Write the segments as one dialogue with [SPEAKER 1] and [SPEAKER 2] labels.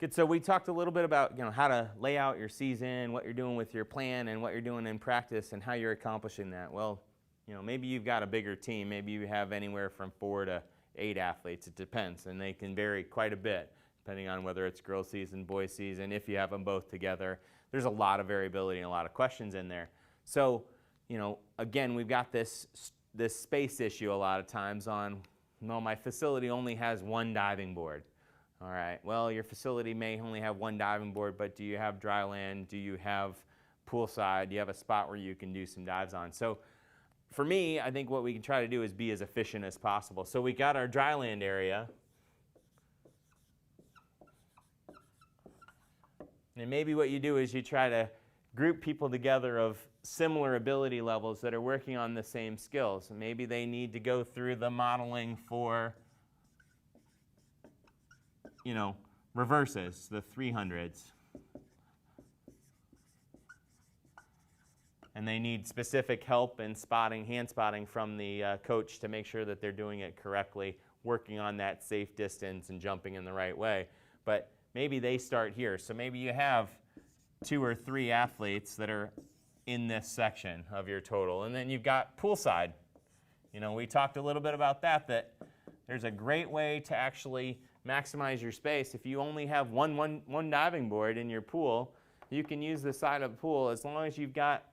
[SPEAKER 1] Good. So we talked a little bit about how to lay out your season, what you're doing with your plan, and what you're doing in practice, and how you're accomplishing that. Well, maybe you've got a bigger team. Maybe you have anywhere from 4 to 8 athletes. It depends, and they can vary quite a bit depending on whether it's girls' season, boys' season. If you have them both together, there's a lot of variability and a lot of questions in there. So, again, we've got this space issue a lot of times on, my facility only has one diving board. All right, well, your facility may only have one diving board, but do you have dry land? Do you have poolside? Do you have a spot where you can do some dives on? So for me, I think what we can try to do is be as efficient as possible. So we got our dry land area. And maybe what you do is you try to group people together of similar ability levels that are working on the same skills. And maybe they need to go through the modeling for reverses, the 300s. And they need specific help in spotting, hand spotting from the coach to make sure that they're doing it correctly, working on that safe distance and jumping in the right way. But maybe they start here. So maybe you have 2 or 3 athletes that are in this section of your total. And then you've got poolside. We talked a little bit about that there's a great way to actually maximize your space. If you only have one diving board in your pool, you can use the side of the pool as long as you've got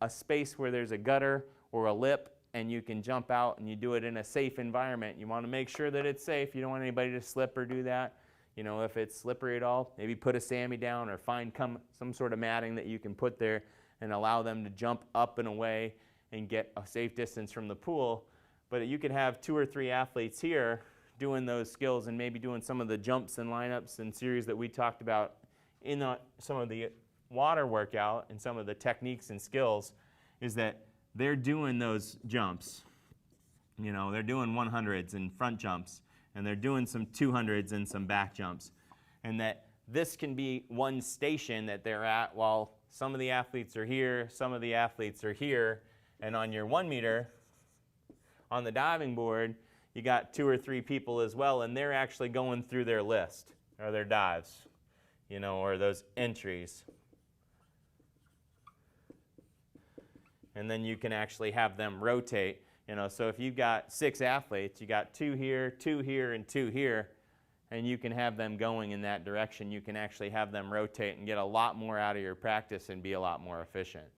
[SPEAKER 1] a space where there's a gutter or a lip and you can jump out, and you do it in a safe environment. You want to make sure that it's safe. You don't want anybody to slip or do that. If it's slippery at all, maybe put a Sammy down or find some sort of matting that you can put there and allow them to jump up and away and get a safe distance from the pool. But you could have 2 or 3 athletes here doing those skills and maybe doing some of the jumps and lineups and series that we talked about in some of the water workout and some of the techniques and skills, is that they're doing those jumps. They're doing 100s and front jumps, and they're doing some 200s and some back jumps. And that this can be one station that they're at while some of the athletes are here, some of the athletes are here, and on your 1 meter, on the diving board, you got 2 or 3 people as well, and they're actually going through their list or their dives, or those entries. And then you can actually have them rotate. So if you've got 6 athletes, you got 2 here, 2 here, and 2 here, and you can have them going in that direction. You can actually have them rotate and get a lot more out of your practice and be a lot more efficient.